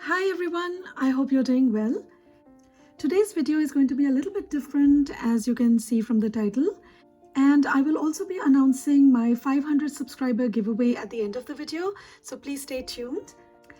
Hi everyone, I hope you're doing well. Today's video is going to be a little bit different as you can see from the title, and I will also be announcing my 500 subscriber giveaway at the end of the video, so please stay tuned.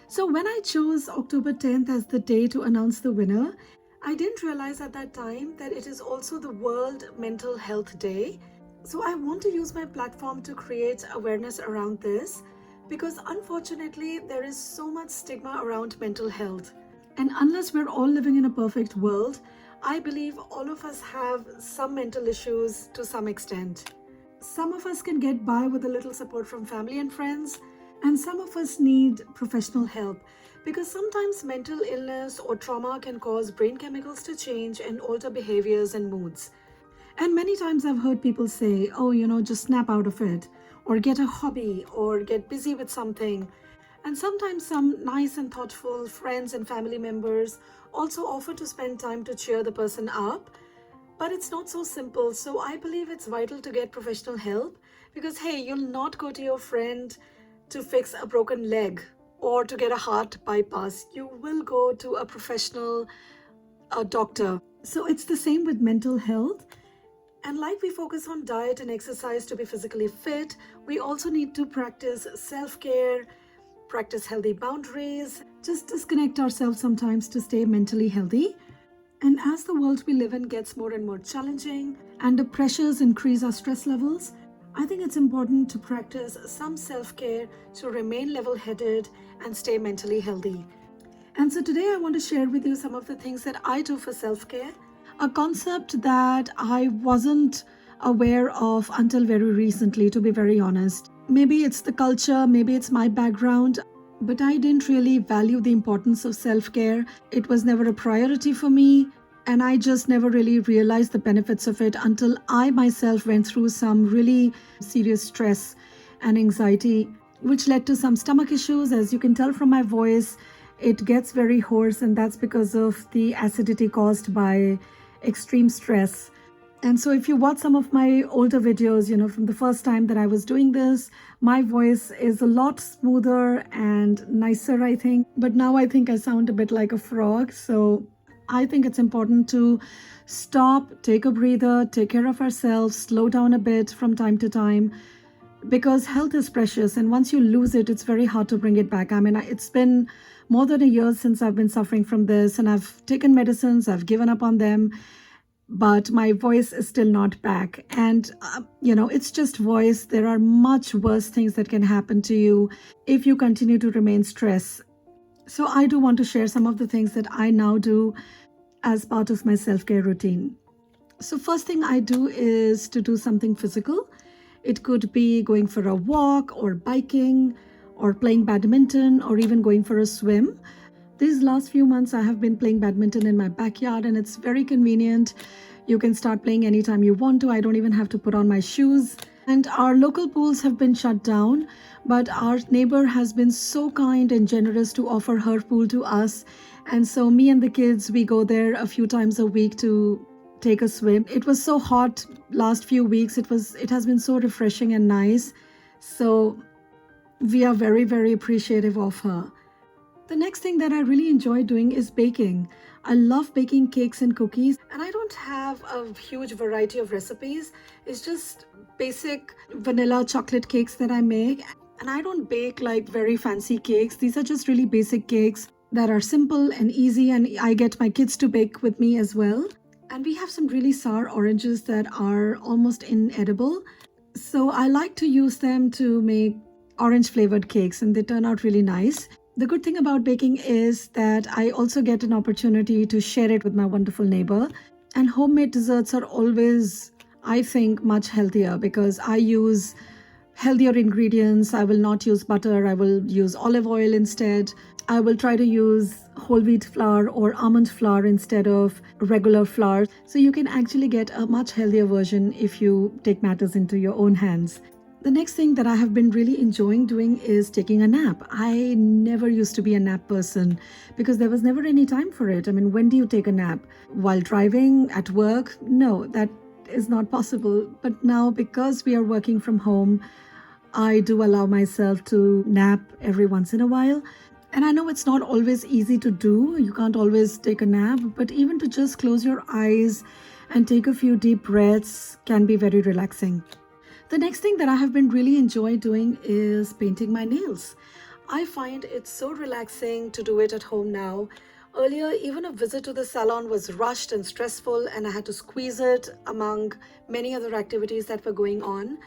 So when I chose October 10th as the day to announce the winner, I didn't realize at that time that it is also the World Mental Health Day. So I want to use my platform to create awareness around this, because unfortunately there is so much stigma around mental health. And unless we're all living in a perfect world, I believe all of us have some mental issues to some extent. Some of us can get by with a little support from family and friends, and some of us need professional help, because sometimes mental illness or trauma can cause brain chemicals to change and alter behaviors and moods. And many times I've heard people say, oh, just snap out of it, or get a hobby, or get busy with something. And sometimes some nice and thoughtful friends and family members also offer to spend time to cheer the person up. But it's not so simple. So I believe it's vital to get professional help, because, hey, you'll not go to your friend to fix a broken leg or to get a heart bypass. You will go to a professional, a doctor. So it's the same with mental health. And like we focus on diet and exercise to be physically fit, we also need to practice self-care, practice healthy boundaries, just disconnect ourselves sometimes to stay mentally healthy. And as the world we live in gets more and more challenging and the pressures increase our stress levels, I think it's important to practice some self-care to remain level-headed and stay mentally healthy. And so today I want to share with you some of the things that I do for self-care, a concept that I wasn't aware of until very recently, to be very honest. Maybe it's the culture, maybe it's my background, but I didn't really value the importance of self-care. It was never a priority for me, and I just never really realized the benefits of it until I myself went through some really serious stress and anxiety, which led to some stomach issues. As you can tell from my voice, it gets very hoarse, and that's because of the acidity caused by extreme stress. And so if you watch some of my older videos, from the first time that I was doing this, my voice is a lot smoother and nicer, I think. But now I think I sound a bit like a frog. So I think it's important to stop, take a breather, take care of ourselves, slow down a bit from time to time, because health is precious. And once you lose it, it's very hard to bring it back. I mean, it's been more than a year since I've been suffering from this, and I've taken medicines, I've given up on them, but my voice is still not back. And, it's just voice. There are much worse things that can happen to you if you continue to remain stressed. So I do want to share some of the things that I now do as part of my self-care routine. So first thing I do is to do something physical. It could be going for a walk or biking or playing badminton or even going for a swim. These last few months, I have been playing badminton in my backyard, and it's very convenient. You can start playing anytime you want to. I don't even have to put on my shoes. And our local pools have been shut down, but our neighbor has been so kind and generous to offer her pool to us. And so me and the kids, we go there a few times a week to take a swim. It was so hot last few weeks. It has been so refreshing and nice. So we are very, very appreciative of her. The next thing that I really enjoy doing is baking. I love baking cakes and cookies, and I don't have a huge variety of recipes. It's just basic vanilla chocolate cakes that I make. And I don't bake like very fancy cakes. These are just really basic cakes that are simple and easy, and I get my kids to bake with me as well. And we have some really sour oranges that are almost inedible. So I like to use them to make orange flavored cakes, and they turn out really nice. The good thing about baking is that I also get an opportunity to share it with my wonderful neighbor. And homemade desserts are always, I think, much healthier, because I use healthier ingredients. I will not use butter. I will use olive oil instead. I will try to use whole wheat flour or almond flour instead of regular flour. So you can actually get a much healthier version if you take matters into your own hands. The next thing that I have been really enjoying doing is taking a nap. I never used to be a nap person because there was never any time for it. I mean, when do you take a nap? While driving, at work? No, that is not possible. But now, because we are working from home, I do allow myself to nap every once in a while. And I know it's not always easy to do. You can't always take a nap, but even to just close your eyes and take a few deep breaths can be very relaxing. The next thing that I have been really enjoying doing is painting my nails. I find it so relaxing to do it at home now. Earlier, even a visit to the salon was rushed and stressful, and I had to squeeze it among many other activities that were going on.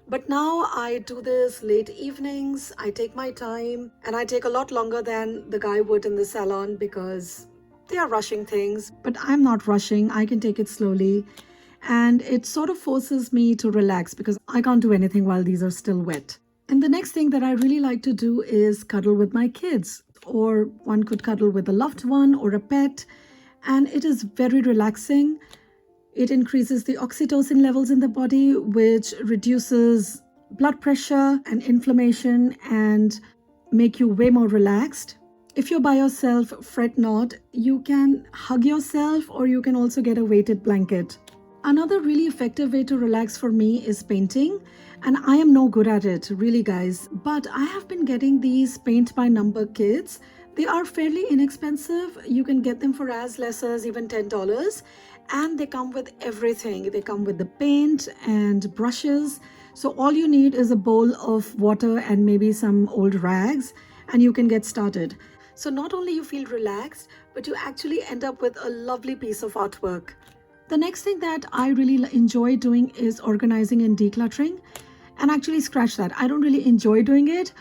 But now I do this late evenings, I take my time, and I take a lot longer than the guy would in the salon because they are rushing things. But I'm not rushing, I can take it slowly. And it sort of forces me to relax because I can't do anything while these are still wet. And the next thing that I really like to do is cuddle with my kids, or one could cuddle with a loved one or a pet, and it is very relaxing. It increases the oxytocin levels in the body, which reduces blood pressure and inflammation and make you way more relaxed. If you're by yourself, fret not. You can hug yourself, or you can also get a weighted blanket. Another really effective way to relax for me is painting, and I am no good at it, really guys, but I have been getting these paint by number kits. They are fairly inexpensive. You can get them for as less as even $10, and they come with everything. They come with the paint and brushes. So all you need is a bowl of water and maybe some old rags, and you can get started. So not only you feel relaxed, but you actually end up with a lovely piece of artwork. The next thing that I really enjoy doing is organizing and decluttering. And actually scratch that, I don't really enjoy doing it,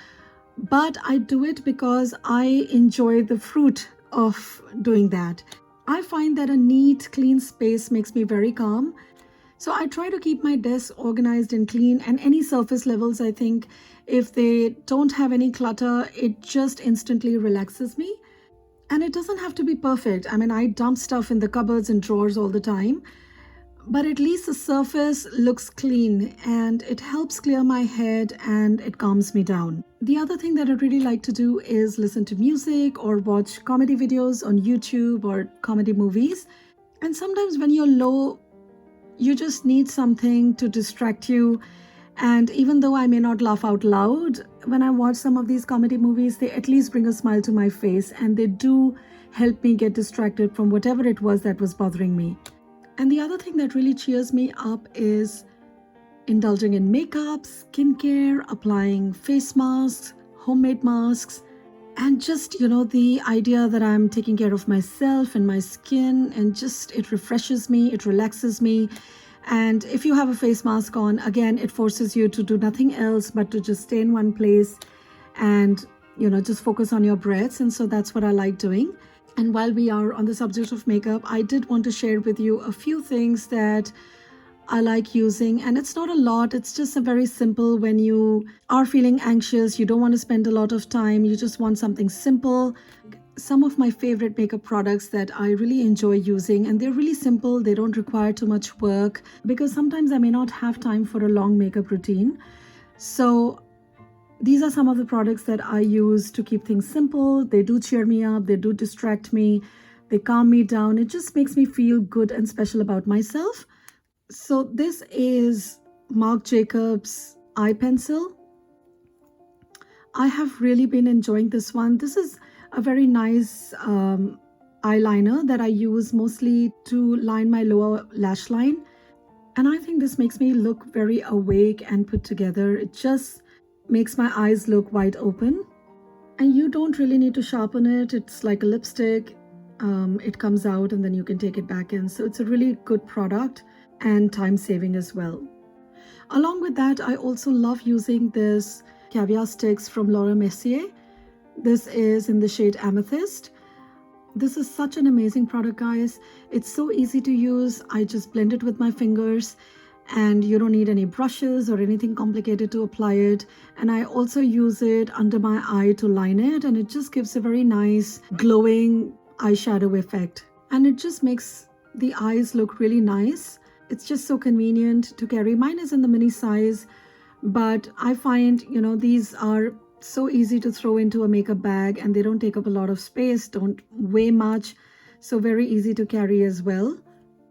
but I do it because I enjoy the fruit of doing that. I find that a neat, clean space makes me very calm. So I try to keep my desk organized and clean, and any surface levels, I think, if they don't have any clutter, it just instantly relaxes me. And it doesn't have to be perfect. I mean, I dump stuff in the cupboards and drawers all the time, but at least the surface looks clean and it helps clear my head and it calms me down. The other thing that I really like to do is listen to music or watch comedy videos on YouTube or comedy movies. And sometimes when you're low, you just need something to distract you. And even though I may not laugh out loud, when I watch some of these comedy movies, they at least bring a smile to my face, and they do help me get distracted from whatever it was that was bothering me. And the other thing that really cheers me up is indulging in makeup, skincare, applying face masks, homemade masks, and just, the idea that I'm taking care of myself and my skin, and just it refreshes me, it relaxes me. And if you have a face mask on, again, it forces you to do nothing else but to just stay in one place and, just focus on your breaths. And so that's what I like doing. And while we are on the subject of makeup, I did want to share with you a few things that I like using. And it's not a lot. It's just a very simple. When you are feeling anxious, you don't want to spend a lot of time, you just want something simple. Some of my favorite makeup products that I really enjoy using, and they're really simple, they don't require too much work, because sometimes I may not have time for a long makeup routine. So these are some of the products that I use to keep things simple. They do cheer me up, they do distract me, they calm me down. It just makes me feel good and special about myself. So this is Marc Jacobs eye pencil. I have really been enjoying this one. This is a very nice eyeliner that I use mostly to line my lower lash line. And I think this makes me look very awake and put together. It just makes my eyes look wide open. And you don't really need to sharpen it. It's like a lipstick. It comes out and then you can take it back in. So it's a really good product and time saving as well. Along with that, I also love using this caviar sticks from Laura Mercier. This is in the shade Amethyst. This is such an amazing product, guys. It's so easy to use. I just blend it with my fingers, and you don't need any brushes or anything complicated to apply it. And I also use it under my eye to line it, and it just gives a very nice glowing eyeshadow effect. And it just makes the eyes look really nice. It's just so convenient to carry. Mine is in the mini size, but I find, these are so easy to throw into a makeup bag, and they don't take up a lot of space, don't weigh much, so very easy to carry as well.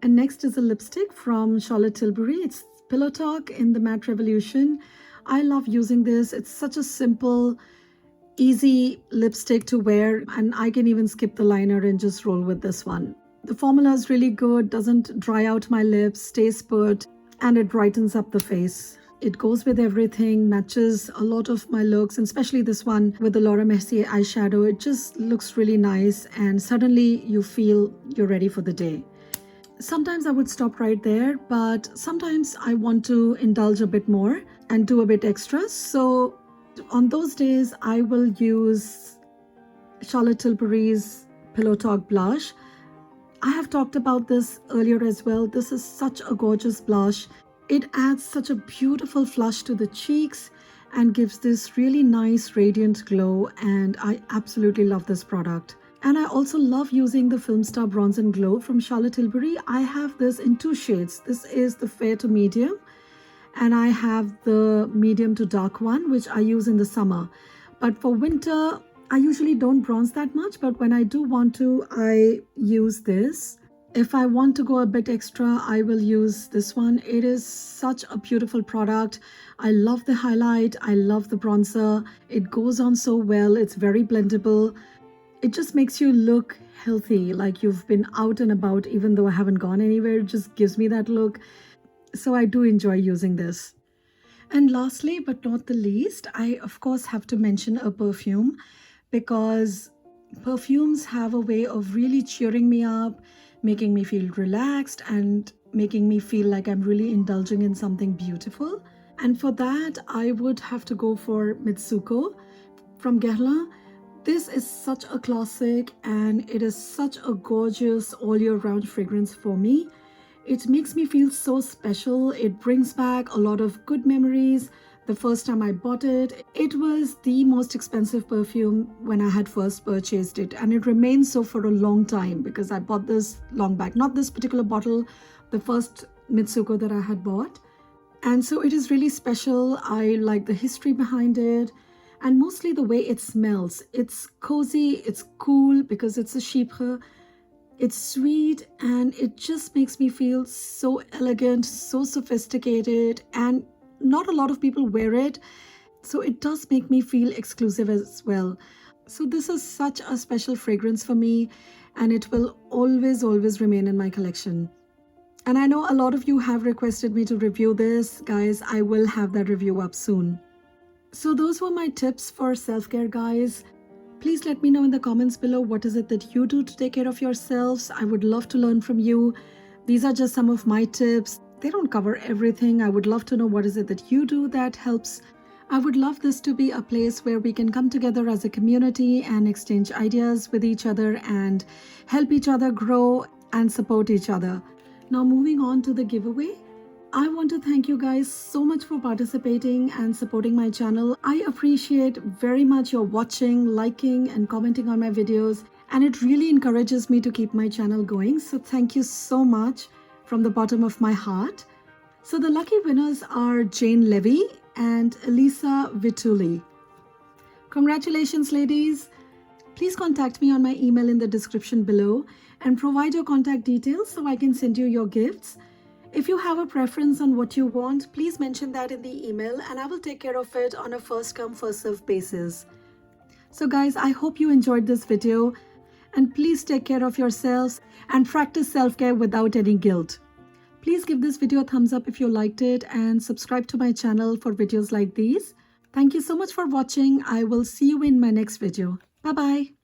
And next is a lipstick from Charlotte Tilbury. It's Pillow Talk in the Matte Revolution. I love using this. It's such a simple easy lipstick to wear, and I can even skip the liner and just roll with this one. The formula is really good, doesn't dry out my lips, stays put, and it brightens up the face. It goes with everything, matches a lot of my looks, and especially this one with the Laura Mercier eyeshadow. It just looks really nice, and suddenly you feel you're ready for the day. Sometimes I would stop right there, but sometimes I want to indulge a bit more and do a bit extra. So on those days, I will use Charlotte Tilbury's Pillow Talk blush. I have talked about this earlier as well. This is such a gorgeous blush. It adds such a beautiful flush to the cheeks and gives this really nice radiant glow, and I absolutely love this product. And I also love using the Film Star Bronze and Glow from Charlotte Tilbury. I have this in 2 shades. This is the fair to medium, and I have the medium to dark one, which I use in the summer. But for winter, I usually don't bronze that much, but when I do want to, I use this. If I want to go a bit extra, I will use this one. It is such a beautiful product. I love the highlight. I love the bronzer. It goes on so well. It's very blendable. It just makes you look healthy, like you've been out and about, even though I haven't gone anywhere. It just gives me that look. So I do enjoy using this. And lastly, but not the least, I of course have to mention a perfume, because perfumes have a way of really cheering me up, making me feel relaxed, and making me feel like I'm really indulging in something beautiful. And for that, I would have to go for Mitsuko from Guerlain. This is such a classic, and it is such a gorgeous all year round fragrance for me. It makes me feel so special. It brings back a lot of good memories. The first time I bought it, it was the most expensive perfume when I had first purchased it, and it remained so for a long time because I bought this long back. Not this particular bottle, the first Mitsuko that I had bought. And so it is really special. I like the history behind it, and mostly the way it smells. It's cozy, it's cool because it's a chypre. It's sweet, and it just makes me feel so elegant, so sophisticated, and not a lot of people wear it, so it does make me feel exclusive as well. So this is such a special fragrance for me, and it will always remain in my collection. And I know a lot of you have requested me to review this. Guys, I will have that review up soon. So those were my tips for self-care, guys. Please let me know in the comments below, what is it that you do to take care of yourselves? I would love to learn from you. These are just some of my tips. They don't cover everything. I would love to know what is it that you do that helps. I would love this to be a place where we can come together as a community and exchange ideas with each other and help each other grow and support each other. Now moving on to the giveaway. I want to thank you guys so much for participating and supporting my channel. I appreciate very much your watching, liking, and commenting on my videos, and it really encourages me to keep my channel going. So thank you so much from the bottom of my heart. So the lucky winners are Jane Levy and Elisa Vituli. Congratulations, ladies. Please contact me on my email in the description below and provide your contact details so I can send you your gifts. If you have a preference on what you want, please mention that in the email and I will take care of it on a first come first serve basis. So guys, I hope you enjoyed this video, and please take care of yourselves and practice self-care without any guilt. Please give this video a thumbs up if you liked it and subscribe to my channel for videos like these. Thank you so much for watching. I will see you in my next video. Bye bye.